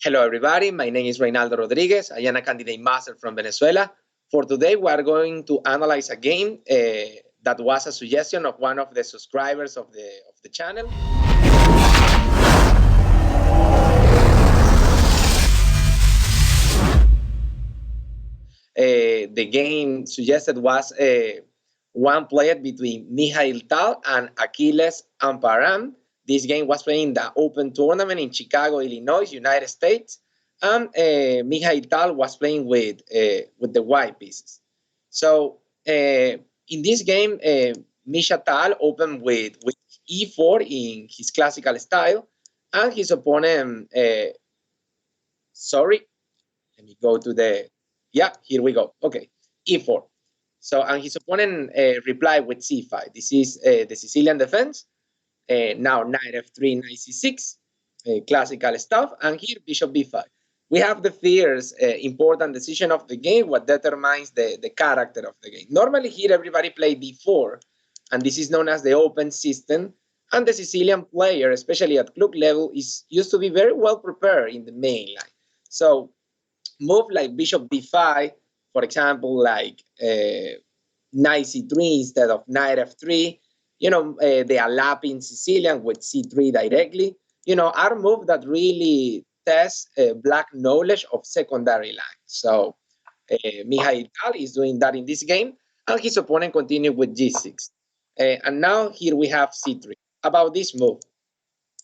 Hello, everybody. My name is Reinaldo Rodríguez. I am a candidate master from Venezuela. For today, we are going to analyze a game that was a suggestion of one of the subscribers of the channel. The game suggested was one played between Mikhail Tal and Aquiles Amparan. This game was played in the Open Tournament in Chicago, Illinois, United States. And Mikhail Tal was playing with the white pieces. So in this game, Misha Tal opened with E4 in his classical style, and his opponent, sorry, let me go to yeah, here we go. Okay, E4. So, and his opponent replied with C5. This is the Sicilian defense. Now Nf3 Nc6, classical stuff. And here Bishop B5. We have the first important decision of the game, what determines the character of the game. Normally here everybody play D4, and this is known as the open system. And the Sicilian player, especially at club level, is used to be very well prepared in the main line. So move like Bishop D5, for example, like Knight C3 instead of Knight F3, they are lapping Sicilian with C3 directly, are moves that really test black knowledge of secondary lines. So Mikhail Tal is doing that in this game, and his opponent continued with G6. And now here we have C3. About this move,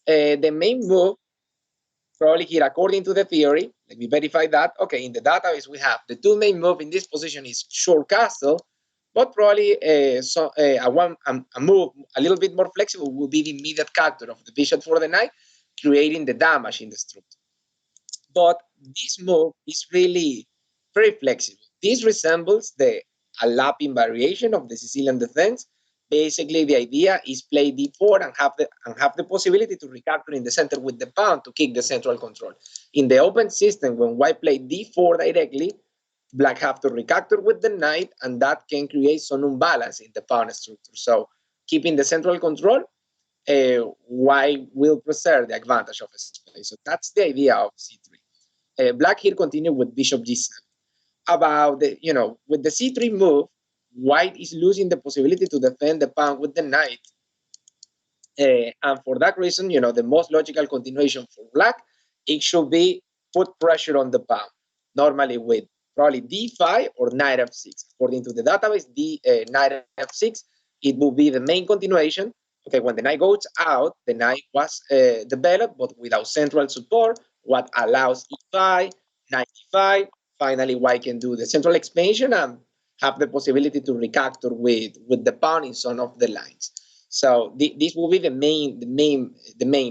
the main move, probably here according to the theory, let me verify that. Okay, in the database we have the two main moves in this position is short castle, but probably a move a little bit more flexible will be the immediate capture of the bishop for the knight, creating the damage in the structure. But this move is really very flexible. This resembles the lapping variation of the Sicilian defense. Basically, the idea is play d4 and have the possibility to recapture in the center with the pawn to kick the central control. In the open system, when white play d4 directly, black have to recapture with the knight, and that can create some imbalance in the pawn structure. So keeping the central control, white will preserve the advantage of space. So that's the idea of c3. Black here continue with bishop g7. About with the c3 move, white is losing the possibility to defend the pawn with the knight. And for that reason, the most logical continuation for black, it should be put pressure on the pawn, normally with probably d5 or knight f6. According to the database, knight f6, it will be the main continuation. Okay, when the knight goes out, the knight was developed, but without central support, what allows e5, knight e5. Finally, white can do the central expansion and have the possibility to recapture with the pawn in some of the lines. So this will be the main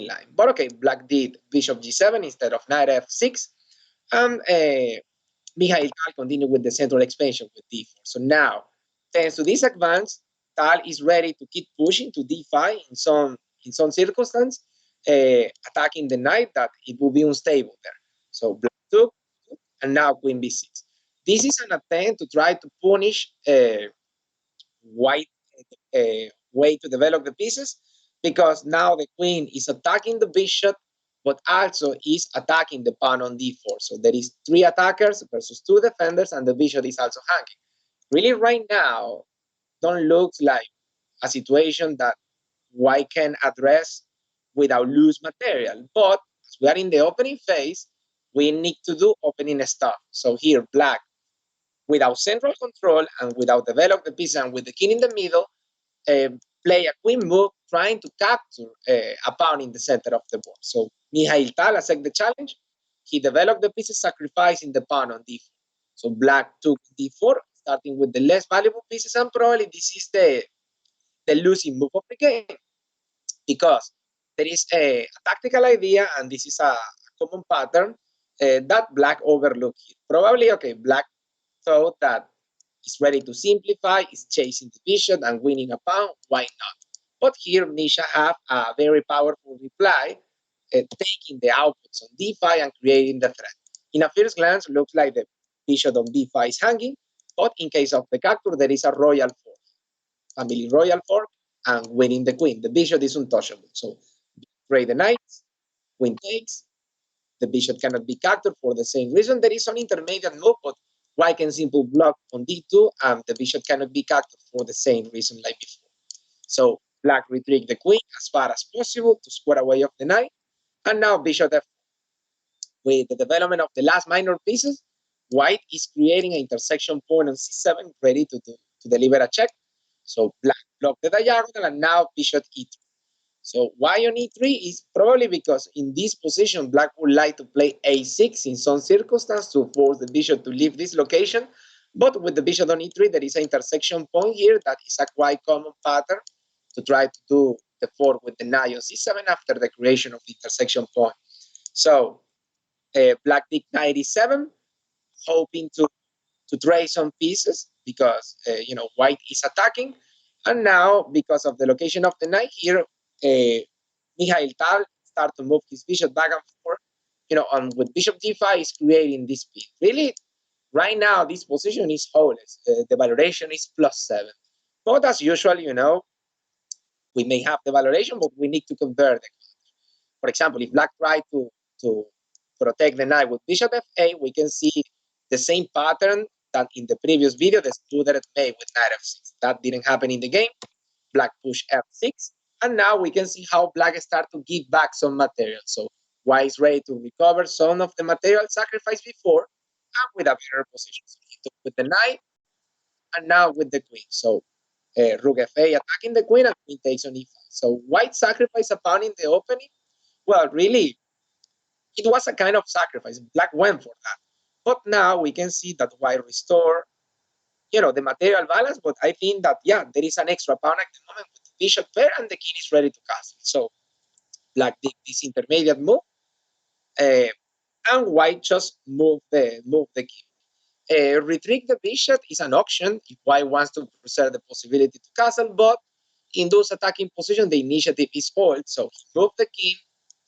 line. But okay, black did bishop g7 instead of knight f6, and Mikhail Tal continued with the central expansion with d4. So now, thanks to this advance, Tal is ready to keep pushing to d5 in some circumstance, attacking the knight that it will be unstable there. So black took, and now queen b6. This is an attempt to try to punish white way to develop the pieces, because now the queen is attacking the bishop, but also is attacking the pawn on d4. So there is 3 attackers versus 2 defenders, and the bishop is also hanging. Really, right now, don't look like a situation that white can address without lose material. But as we are in the opening phase, we need to do opening stuff. So here, black, without central control and without develop the piece and with the king in the middle, play a queen move trying to capture a pawn in the center of the board. So Mikhail Tal accepted the challenge. He developed the pieces, sacrificing the pawn on d4. So black took d4, starting with the less valuable pieces, and probably this is the losing move of the game, because there is a tactical idea, and this is a common pattern that black overlooked here. Probably, okay, black thought that is ready to simplify, is chasing the bishop and winning a pawn, why not? But here Misha have a very powerful reply, taking the outputs on d5 and creating the threat. In a first glance, looks like the bishop on d5 is hanging, but in case of the capture, there is a royal fork, family royal fork, and winning the queen. The bishop is untouchable. So trade the knights, queen takes, the bishop cannot be captured for the same reason. There is an intermediate move, but white can simply block on d2, and the bishop cannot be captured for the same reason like before. So black retrieve the queen as far as possible to square away of the knight, and now bishop f4. With the development of the last minor pieces, white is creating an intersection point on c7, ready to deliver a check. So black blocked the diagonal, and now bishop e3. So why on e3 is probably because in this position, black would like to play a6 in some circumstance to force the bishop to leave this location. But with the bishop on e3, there is an intersection point here that is a quite common pattern to try to do the fork with the knight on c7 after the creation of the intersection point. So black did knight e7, hoping to trade some pieces because white is attacking. And now, because of the location of the knight here, Mikhail Tal start to move his bishop back and forth. And with bishop g5 is creating this piece. Really, right now, this position is hopeless. The valuation is +7. But as usual, we may have the valuation, but we need to convert it. For example, if black tried to protect the knight with bishop f8, we can see the same pattern that in the previous video, the student made with knight f6. That didn't happen in the game. Black push f6, and now we can see how black start to give back some material. So white is ready to recover some of the material sacrificed before, and with a better position. So he took with the knight, and now with the queen. So rook f8 attacking the queen, and queen takes on e5. So white sacrificed a pawn in the opening. Well, really, it was a kind of sacrifice. Black went for that. But now we can see that white restore, the material balance. But I think that, there is an extra pawn at the moment with the bishop pair, and the king is ready to castle. So black did this intermediate move, and white just moved the king. Retreat the bishop is an option if white wants to preserve the possibility to castle, but in those attacking position, the initiative is old. So he moved the king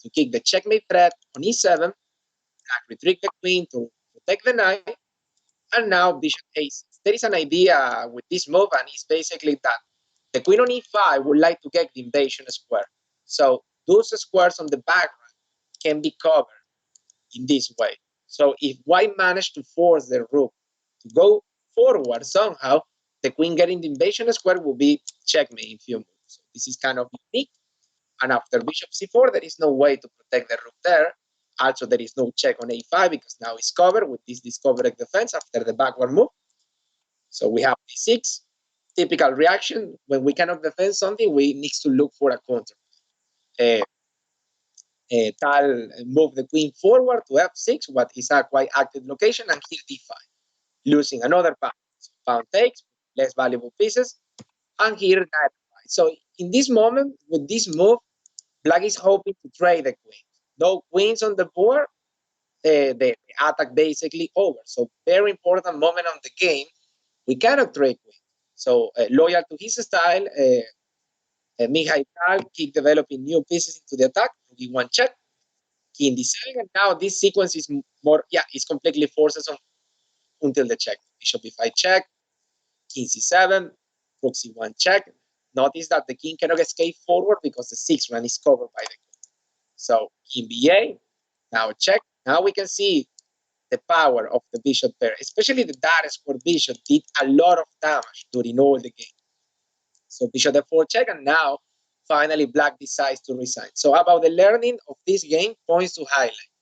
to kick the checkmate threat on e7, black retreat the queen to protect the knight, and now bishop a6. There is an idea with this move, and it's basically that the queen on e5 would like to get the invasion square. So those squares on the background can be covered in this way. So if white managed to force the rook to go forward somehow, the queen getting the invasion square will be checkmate in few moves. So this is kind of unique. And after bishop c4, there is no way to protect the rook there. Also, there is no check on a5 because now it's covered with this discovered defense after the backward move. So we have d6. Typical reaction. When we cannot defend something, we need to look for a counter. Tal move the queen forward to f6, what is a quite active location, and here d5, losing another pawn. So pawn takes, less valuable pieces, and here knight f5. So in this moment, with this move, black is hoping to trade the queen. No queens on the board, the attack basically over. So very important moment on the game. We cannot trade queens. So loyal to his style, Mikhail Tal keep developing new pieces into the attack. e1 check, king d7, and now this sequence is more, it's completely forces on until the check. Bishop b5 check, king c7, rook c1 check. Notice that the king cannot escape forward because the 6th rank is covered by the queen. So king b8, now check. Now we can see the power of the bishop pair, especially the dark square bishop did a lot of damage during all the game. So bishop f4 check, and now finally black decides to resign. So about the learning of this game, points to highlight.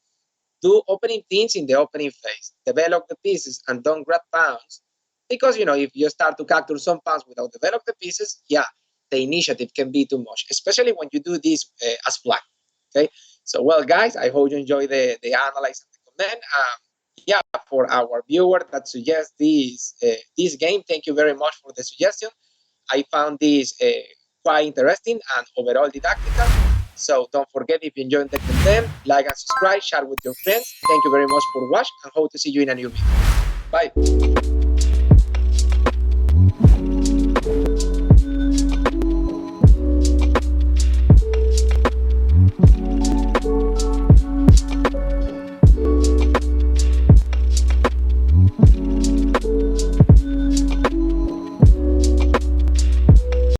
Do opening things in the opening phase. Develop the pieces and don't grab pawns. Because, if you start to capture some pawns without develop the pieces, the initiative can be too much, especially when you do this as flag. Okay? So, well, guys, I hope you enjoy the analysis and the comment. For our viewer that suggests this game, thank you very much for the suggestion. I found this quite interesting and overall didactical. So don't forget, if you enjoyed the content, like and subscribe, share with your friends. Thank you very much for watching, and hope to see you in a new video. Bye.